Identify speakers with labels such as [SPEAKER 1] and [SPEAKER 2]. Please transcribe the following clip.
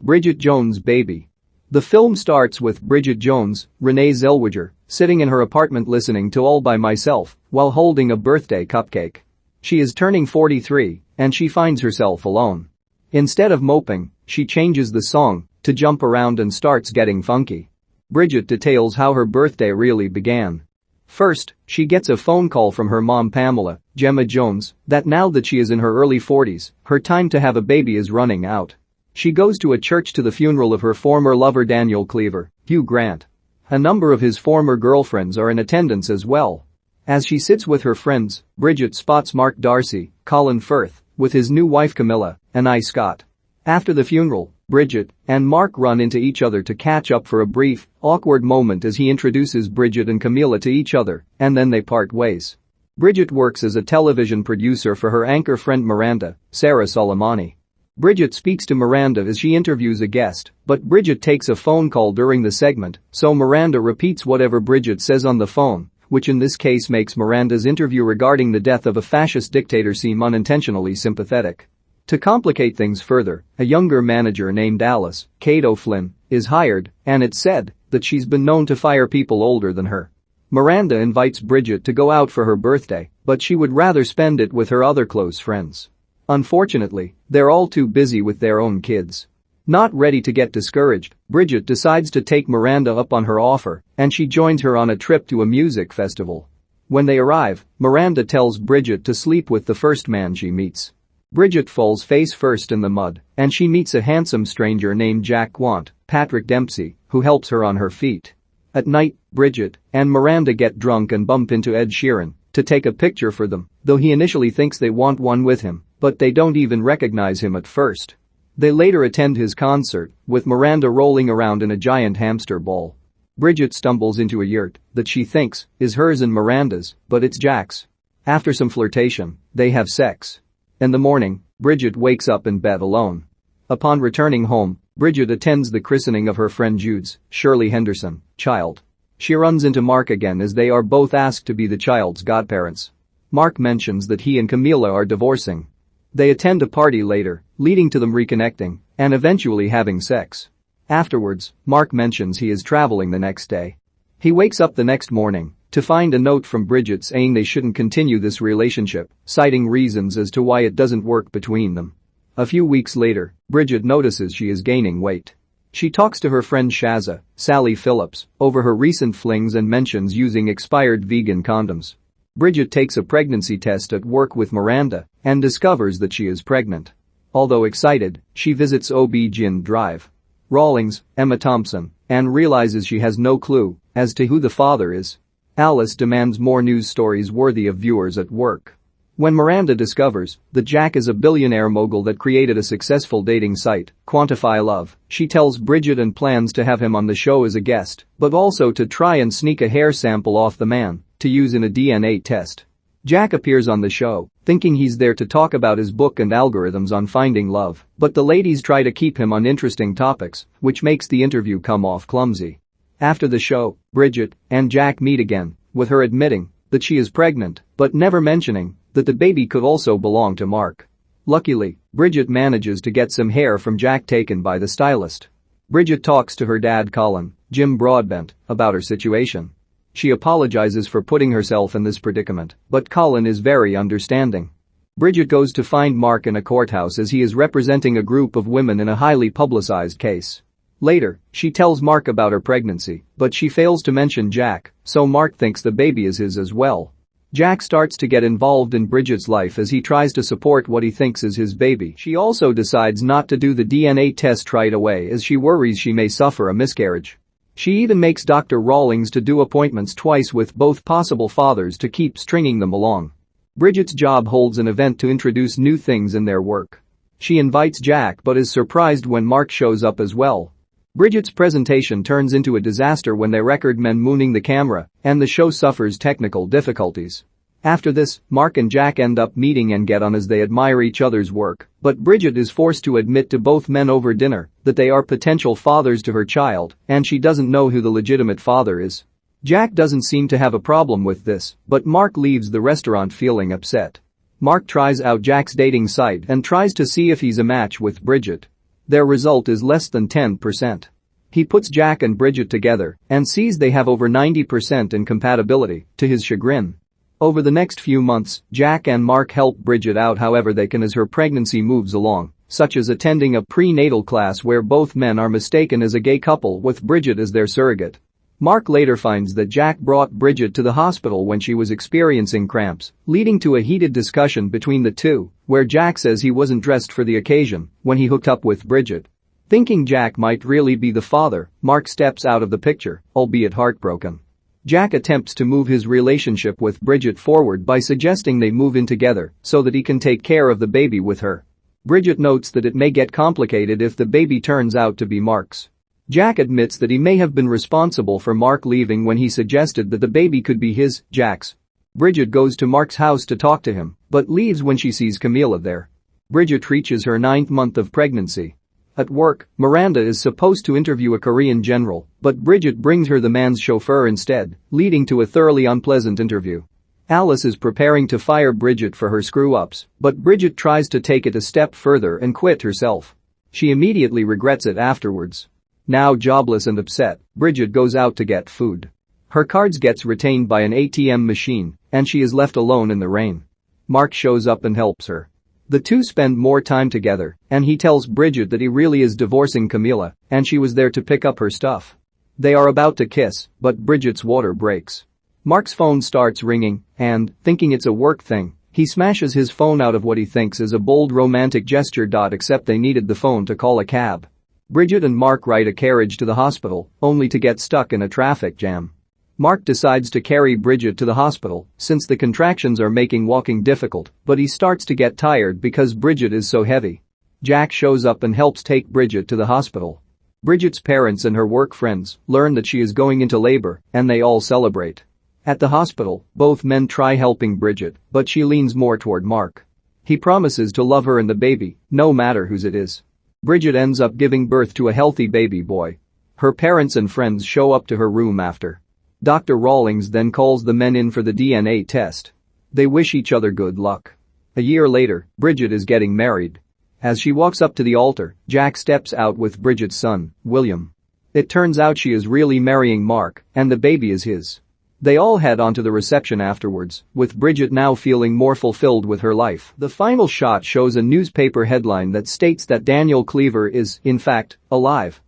[SPEAKER 1] Bridget Jones' Baby. The film starts with Bridget Jones, Renée Zellweger, sitting in her apartment listening to All by Myself while holding a birthday cupcake. She is turning 43 and she finds herself alone. Instead of moping, she changes the song to jump around and starts getting funky. Bridget details how her birthday really began. First, she gets a phone call from her mom Pamela, Gemma Jones, that now that she is in her early 40s, her time to have a baby is running out. She goes to a church to the funeral of her former lover Daniel Cleaver, Hugh Grant. A number of his former girlfriends are in attendance as well. As she sits with her friends, Bridget spots Mark Darcy, Colin Firth, with his new wife Camilla, and I Scott. After the funeral, Bridget and Mark run into each other to catch up for a brief, awkward moment as he introduces Bridget and Camilla to each other, and then they part ways. Bridget works as a television producer for her anchor friend Miranda, Sarah Solemani. Bridget speaks to Miranda as she interviews a guest, but Bridget takes a phone call during the segment, so Miranda repeats whatever Bridget says on the phone, which in this case makes Miranda's interview regarding the death of a fascist dictator seem unintentionally sympathetic. To complicate things further, a younger manager named Alice, Kate O'Flynn, is hired, and it's said that she's been known to fire people older than her. Miranda invites Bridget to go out for her birthday, but she would rather spend it with her other close friends. Unfortunately, they're all too busy with their own kids. Not ready to get discouraged, Bridget decides to take Miranda up on her offer, and she joins her on a trip to a music festival. When they arrive, Miranda tells Bridget to sleep with the first man she meets. Bridget falls face first in the mud, and she meets a handsome stranger named Jack Quant, Patrick Dempsey, who helps her on her feet. At night, Bridget and Miranda get drunk and bump into Ed Sheeran to take a picture for them, though he initially thinks they want one with him, but they don't even recognize him at first. They later attend his concert, with Miranda rolling around in a giant hamster ball. Bridget stumbles into a yurt that she thinks is hers and Miranda's, but it's Jack's. After some flirtation, they have sex. In the morning, Bridget wakes up in bed alone. Upon returning home, Bridget attends the christening of her friend Jude's, Shirley Henderson, child. She runs into Mark again as they are both asked to be the child's godparents. Mark mentions that he and Camilla are divorcing. They attend a party later, leading to them reconnecting and eventually having sex. Afterwards, Mark mentions he is traveling the next day. He wakes up the next morning to find a note from Bridget saying they shouldn't continue this relationship, citing reasons as to why it doesn't work between them. A few weeks later, Bridget notices she is gaining weight. She talks to her friend Shazza, Sally Phillips, over her recent flings and mentions using expired vegan condoms. Bridget takes a pregnancy test at work with Miranda and discovers that she is pregnant. Although excited, she visits OB-GYN Drive. Rawlings, Emma Thompson, and realizes she has no clue as to who the father is. Alice demands more news stories worthy of viewers at work. When Miranda discovers that Jack is a billionaire mogul that created a successful dating site, Quantify Love, she tells Bridget and plans to have him on the show as a guest, but also to try and sneak a hair sample off the man to use in a DNA test. Jack appears on the show, thinking he's there to talk about his book and algorithms on finding love, but the ladies try to keep him on interesting topics, which makes the interview come off clumsy. After the show, Bridget and Jack meet again, with her admitting that she is pregnant, but never mentioning that the baby could also belong to Mark. Luckily, Bridget manages to get some hair from Jack taken by the stylist. Bridget talks to her dad Colin, Jim Broadbent, about her situation. She apologizes for putting herself in this predicament, but Colin is very understanding. Bridget goes to find Mark in a courthouse as he is representing a group of women in a highly publicized case. Later, she tells Mark about her pregnancy, but she fails to mention Jack, so Mark thinks the baby is his as well. Jack starts to get involved in Bridget's life as he tries to support what he thinks is his baby. She also decides not to do the DNA test right away as she worries she may suffer a miscarriage. She even makes Dr. Rawlings to do appointments twice with both possible fathers to keep stringing them along. Bridget's job holds an event to introduce new things in their work. She invites Jack but is surprised when Mark shows up as well. Bridget's presentation turns into a disaster when they record men mooning the camera, and the show suffers technical difficulties. After this, Mark and Jack end up meeting and get on as they admire each other's work, but Bridget is forced to admit to both men over dinner that they are potential fathers to her child, and she doesn't know who the legitimate father is. Jack doesn't seem to have a problem with this, but Mark leaves the restaurant feeling upset. Mark tries out Jack's dating site and tries to see if he's a match with Bridget. Their result is less than 10%. He puts Jack and Bridget together and sees they have over 90% in compatibility, to his chagrin. Over the next few months, Jack and Mark help Bridget out however they can as her pregnancy moves along, such as attending a prenatal class where both men are mistaken as a gay couple with Bridget as their surrogate. Mark later finds that Jack brought Bridget to the hospital when she was experiencing cramps, leading to a heated discussion between the two, where Jack says he wasn't dressed for the occasion when he hooked up with Bridget. Thinking Jack might really be the father, Mark steps out of the picture, albeit heartbroken. Jack attempts to move his relationship with Bridget forward by suggesting they move in together so that he can take care of the baby with her. Bridget notes that it may get complicated if the baby turns out to be Mark's. Jack admits that he may have been responsible for Mark leaving when he suggested that the baby could be his, Jack's. Bridget goes to Mark's house to talk to him, but leaves when she sees Camilla there. Bridget reaches her 9th month of pregnancy. At work, Miranda is supposed to interview a Korean general, but Bridget brings her the man's chauffeur instead, leading to a thoroughly unpleasant interview. Alice is preparing to fire Bridget for her screw-ups, but Bridget tries to take it a step further and quit herself. She immediately regrets it afterwards. Now jobless and upset, Bridget goes out to get food. Her cards gets retained by an ATM machine, and she is left alone in the rain. Mark shows up and helps her. The two spend more time together, and he tells Bridget that he really is divorcing Camilla, and she was there to pick up her stuff. They are about to kiss, but Bridget's water breaks. Mark's phone starts ringing, and, thinking it's a work thing, he smashes his phone out of what he thinks is a bold romantic gesture. Except they needed the phone to call a cab. Bridget and Mark ride a carriage to the hospital, only to get stuck in a traffic jam. Mark decides to carry Bridget to the hospital since the contractions are making walking difficult, but he starts to get tired because Bridget is so heavy. Jack shows up and helps take Bridget to the hospital. Bridget's parents and her work friends learn that she is going into labor, and they all celebrate. At the hospital, both men try helping Bridget, but she leans more toward Mark. He promises to love her and the baby, no matter whose it is. Bridget ends up giving birth to a healthy baby boy. Her parents and friends show up to her room after. Dr. Rawlings then calls the men in for the DNA test. They wish each other good luck. A year later, Bridget is getting married. As she walks up to the altar, Jack steps out with Bridget's son, William. It turns out she is really marrying Mark, and the baby is his. They all head on to the reception afterwards, with Bridget now feeling more fulfilled with her life. The final shot shows a newspaper headline that states that Daniel Cleaver is, in fact, alive.